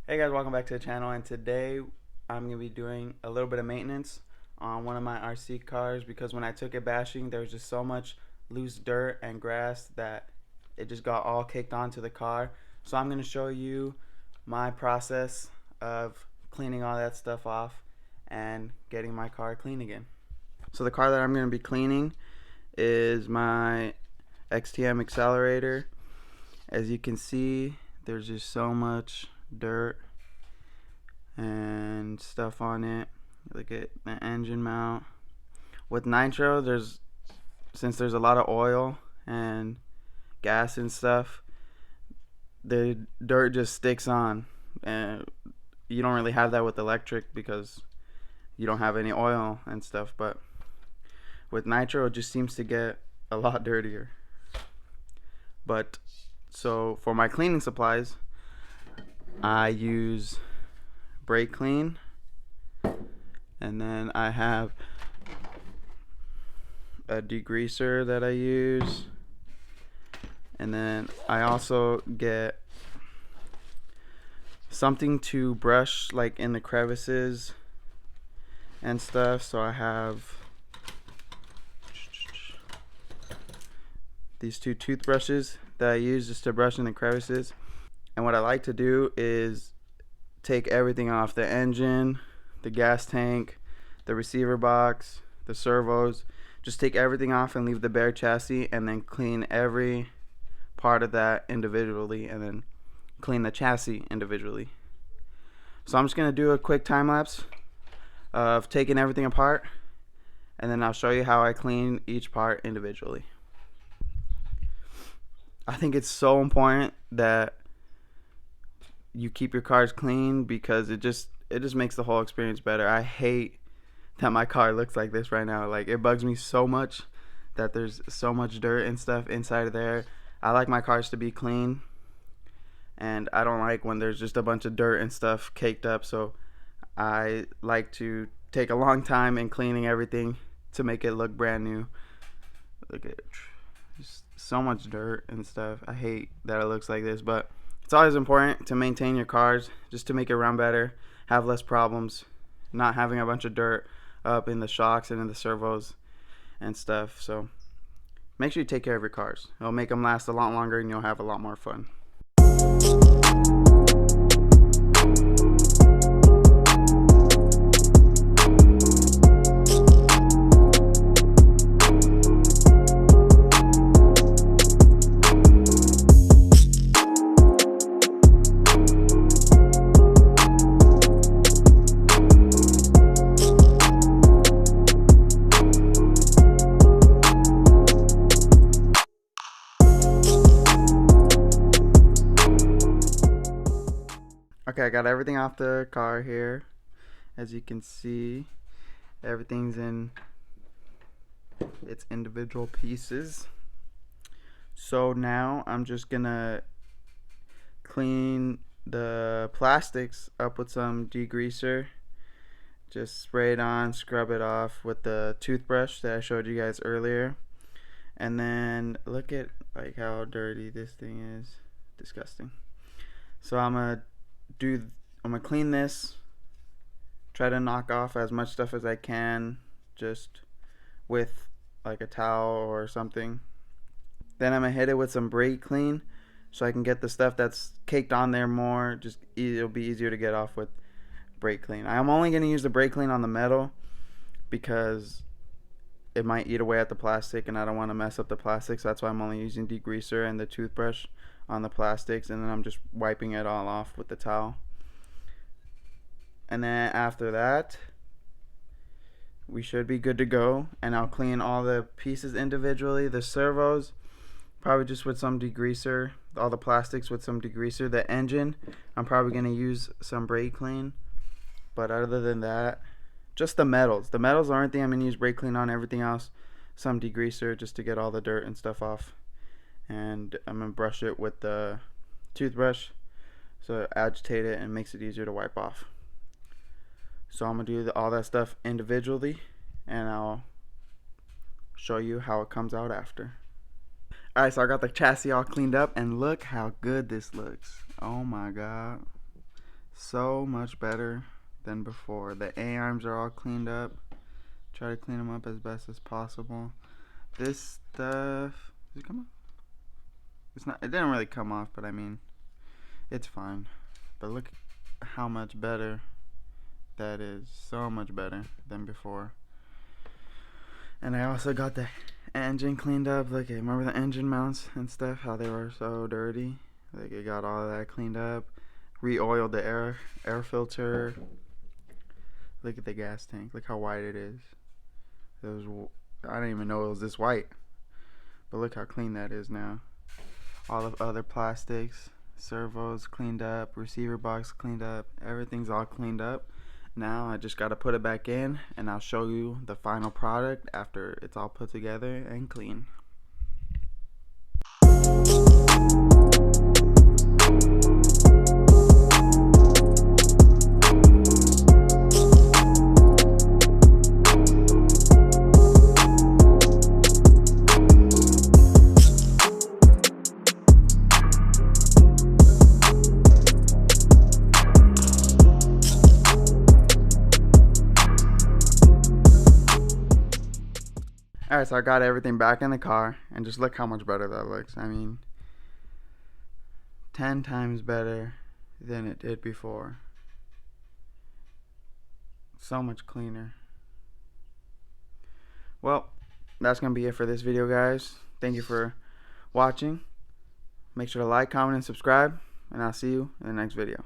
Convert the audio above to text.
Hey guys, welcome back to the channel, and today I'm going to be doing a little bit of maintenance on one of my RC cars because when I took it bashing there was just so much loose dirt and grass that it just got all kicked onto the car. So I'm going to show you my process of cleaning all that stuff off and getting my car clean again. So the car that I'm going to be cleaning is my XTM accelerator. As you can see, there's just so much dirt and stuff on it. Look at the engine mount. With nitro, since there's a lot of oil and gas and stuff, the dirt just sticks on, and you don't really have that with electric because you don't have any oil and stuff. But with nitro, it just seems to get a lot dirtier. But so for my cleaning supplies, I use brake clean, and then I have a degreaser that I use, and then I also get something to brush like in the crevices and stuff. So I have these two toothbrushes that I use just to brush in the crevices. And what I like to do is take everything off: the engine, the gas tank, the receiver box, the servos. Just take everything off and leave the bare chassis, and then clean every part of that individually, and then clean the chassis individually. So I'm just going to do a quick time lapse of taking everything apart, and then I'll show you how I clean each part individually. I think it's so important that you keep your cars clean because it just makes the whole experience better. I hate that my car looks like this right now. Like, it bugs me so much that there's so much dirt and stuff inside of there. I like my cars to be clean, and I don't like when there's just a bunch of dirt and stuff caked up. So I like to take a long time in cleaning everything to make it look brand new. Look at it. Just so much dirt and stuff. I hate that it looks like this, but it's always important to maintain your cars just to make it run better, have less problems, not having a bunch of dirt up in the shocks and in the servos and stuff. So make sure you take care of your cars. It'll make them last a lot longer, and you'll have a lot more fun. Okay, I got everything off the car here. As you can see, everything's in its individual pieces. So now I'm just gonna clean the plastics up with some degreaser. Just spray it on, scrub it off with the toothbrush that I showed you guys earlier. And then look at like how dirty this thing is. Disgusting. So I'm gonna clean this, try to knock off as much stuff as I can just with like a towel or something. Then I'm gonna hit it with some brake clean so I can get the stuff that's caked on there more. It'll be easier to get off with brake clean. I'm only gonna use the brake clean on the metal because it might eat away at the plastic, and I don't want to mess up the plastic, so that's why I'm only using degreaser and the toothbrush on the plastics, and then I'm just wiping it all off with the towel. And then after that, we should be good to go, and I'll clean all the pieces individually. The servos, probably just with some degreaser. All the plastics with some degreaser. The engine, I'm probably going to use some brake clean. But other than that, just the metals. The metals aren't the I'm going to use brake clean on. Everything else, some degreaser just to get all the dirt and stuff off. And I'm going to brush it with the toothbrush so it agitate it and makes it easier to wipe off. So I'm going to do all that stuff individually, and I'll show you how it comes out after. Alright, so I got the chassis all cleaned up, and look how good this looks. Oh my god. So much better than before. The A-arms are all cleaned up. Try to clean them up as best as possible. This stuff, does it come off? It's not, it didn't really come off, but I mean, it's fine. But look how much better that is. So much better than before. And I also got the engine cleaned up. Look, remember the engine mounts and stuff, how they were so dirty? Like, it got all of that cleaned up. Re-oiled the air filter. Look at the gas tank. Look how white it is. It was, I didn't even know it was this white. But look how clean that is now. All of other plastics, servos cleaned up, receiver box cleaned up. Everything's all cleaned up. Now I just got to put it back in, and I'll show you the final product after it's all put together and clean. Alright, so I got everything back in the car, and just look how much better that looks. I mean, 10 times better than it did before. So much cleaner. Well, that's going to be it for this video, guys. Thank you for watching. Make sure to like, comment, and subscribe, and I'll see you in the next video.